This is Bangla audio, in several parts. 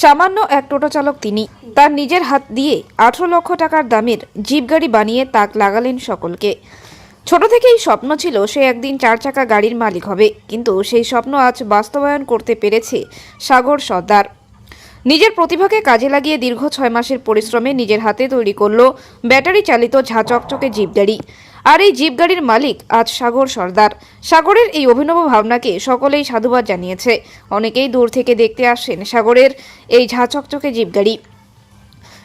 সামান্য এক টোটো চালক তিনি তার নিজের হাত দিয়ে 18 লক্ষ টাকার দামের জিপ গাড়ি বানিয়ে তাক লাগালেন সকলকে। ছোট থেকেই স্বপ্ন ছিল সে একদিন 4 চাকা গাড়ির মালিক হবে, কিন্তু সেই স্বপ্ন আজ বাস্তবায়ন করতে পেরেছে সাগর সর্দার। নিজের প্রতিভাকে কাজে লাগিয়ে দীর্ঘ 6 মাসের পরিশ্রমে নিজের হাতে তৈরি করলো ব্যাটারি চালিত ঝাঁচকচকে জিপ গাড়ি। আর এই জিপ গাড়ির মালিক আজ সাগর সর্দার। সাগরের এই অভিনব ভাবনাকে সকলেই সাধুবাদ জানিয়েছে। অনেকেই দূর থেকে দেখতে আসেন সাগরের এই ঝাঁচকচকে জিপ গাড়ি।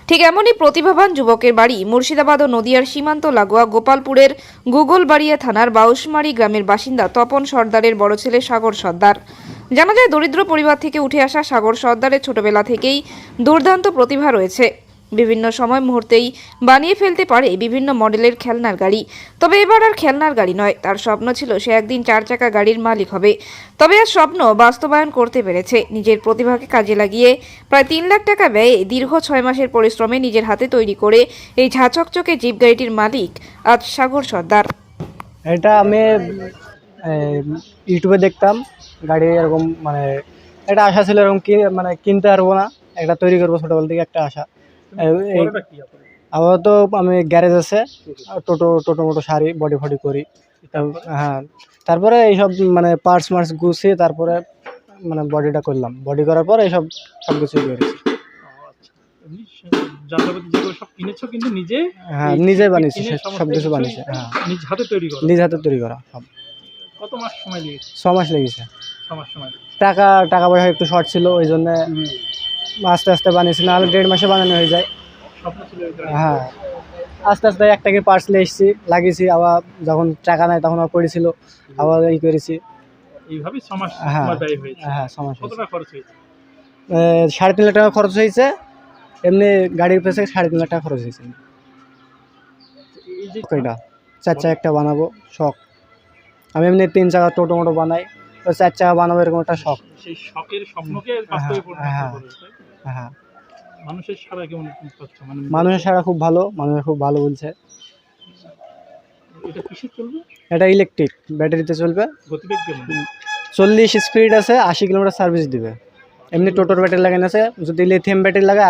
ঠিক এমনই প্রতিভাবান যুবকের বাড়ি মুর্শিদাবাদ ও নদিয়ার সীমান্ত লাগোয়া গোপালপুরের গুগলবাড়িয়া থানার বাউশমারি গ্রামের বাসিন্দা তপন সর্দারের বড় ছেলে সাগর সর্দার। জানা যায়, দরিদ্র পরিবার থেকে উঠে আসা সাগর সর্দারের ছোটবেলা থেকেই দুর্দান্ত প্রতিভা রয়েছে। বিভিন্ন সময় মুহূর্তেই বানিয়ে ফেলতে পারে বিভিন্ন মডেলের খেলনার গাড়ি। তবে এবার আর খেলনার গাড়ি নয়, তার স্বপ্ন ছিল সে একদিন 4 চাকা গাড়ির মালিক হবে। তবে আর স্বপ্ন বাস্তবায়ন করতে পেরেছে। নিজের প্রতিভাকে কাজে লাগিয়ে প্রায় 3 লাখ টাকা ব্যয়ে দীর্ঘ 6 মাসের পরিশ্রমে নিজের হাতে তৈরি করে এই ঝাঁচকচকে জিপ গাড়িটির মালিক আজ সাগর সর্দার। এটা আমি ইউটিউবে দেখতাম গাড়ি এরকম, মানে একটা আশা ছিল এরকম কি মানে কিনতে পারবো না, একটা তৈরি করবো ছোটবেলা থেকে একটা আশা। আবার তো আমি গ্যারেজ আছে, টোটো টোটো মোটো সারি বডি ফডি করি। হ্যাঁ, তারপরে এইসব মানে পার্টস মার্টস গুছিয়ে তারপরে মানে বডিটা করলাম। বডি করার পর এইসব সব কিছুই করেছি। হ্যাঁ, নিজে বানিয়েছি, সব কিছু বানিয়েছি। হ্যাঁ, নিজ হাতে তৈরি করা সব। কত মাস সময় লেগেছে? 6 মাস লেগেছে। 6 মাস সময়। টাকা পয়সা একটু শর্ট ছিল, ওই জন্য আস্তে আস্তে বানিয়েছি, নাহলে 1.5 মাসে বানানো হয়ে যায়। স্বপ্ন ছিল এটা। হ্যাঁ, আস্তে আস্তে একটাকে পার্টস নিয়ে এসেছি, লাগিয়েছি। আবার যখন টাকা নাই তখন আবার পড়েছিল, আবার এই করেছি। এইভাবে 6 মাস হ্যাঁ সময় ব্যয় হয়েছে। হ্যাঁ, 6 মাস। কত টাকা খরচ হয়েছে? 3.5 লাখ টাকা খরচ হয়েছে। এমনি গাড়ির পেছনে 3.5 লাখ টাকা খরচ হয়েছে। এই যে এটা 4 চাকা একটা বানাবো শখ। আমি এমনি 3 চাকা টোটো মোটো বানাই, 4 চাকা বানাবো এরকম একটা শখ। সেই শখের স্বপ্নকে বাস্তবে পরিণত করেছে। হ্যাঁ, মানুষের সাড়া কেমন পাচ্ছ? মানে মানুষের সারা খুব ভালো, মানুষ খুব ভালো বলছে। এটা কিসে চলবে? এটা ইলেকট্রিক, ব্যাটারিতে চলবে। গতিবেগ কেমন? 40 স্পিড আছে, 80 কিলোমিটার সার্ভিস দিবে। এমনি টোটোর ব্যাটারি লাগানো আছে, যদি লিথিয়াম ব্যাটারি লাগায়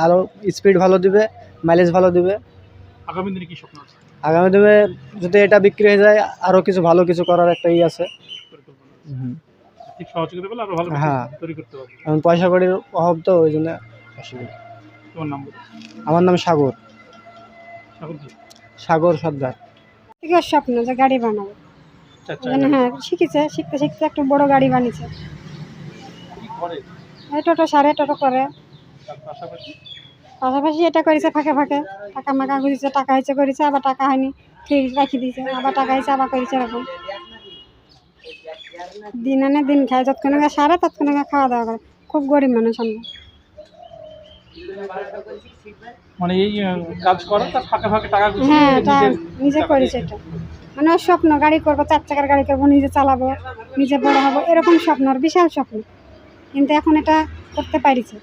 আরও স্পিড ভালো দিবে, মাইলেজ ভালো দিবে। আগামী দিনে কি স্বপ্ন আছে? আগামী দিনে যদি এটা বিক্রি হয়ে যায় আরও কিছু ভালো কিছু করার একটা আছে। ঠিক সহযোগিতা পেলে আরো ভালো হ্যাঁ, তৈরি করতে পারবে। কারণ পয়সা কড়ির অভাব, তো ওই জন্য অসুবিধা। তোমার নাম বলো। আমার নাম সাগর সর্দার। থেকে ওর স্বপ্ন যে গাড়ি বানাবো। হ্যাঁ, শিখতে শিখতে একটু বড় গাড়ি বানিয়েছে। এই টোটো সারে টোটো করে, পাশাপাশি এটা করেছে ফাঁকে ফাঁকে। টাকা মাকা ঘুরেছে, টাকা হয়েছে করেছে, আবার টাকা হয়নি ঠিক রাখি দিয়েছে, আবার টাকা হয়েছে আবার করেছে। এরকম দিন আনে দিন খায়, যতক্ষণ সারে ততক্ষণ খাওয়া দাওয়া করে। খুব গরিব মানুষ আমরা। মানে এই কাজ করে তার ফাঁকে ফাঁকে টাকা গুছিয়ে হ্যাঁ, এটা নিজে করেছে। এটা মানে ওর স্বপ্ন গাড়ি করবো, 4 চাকার গাড়ি করবো, নিজে চালাবো, নিজে বড় হবো, এরকম স্বপ্ন, ওর বিশাল স্বপ্ন। কিন্তু এখন এটা করতে পারিছে।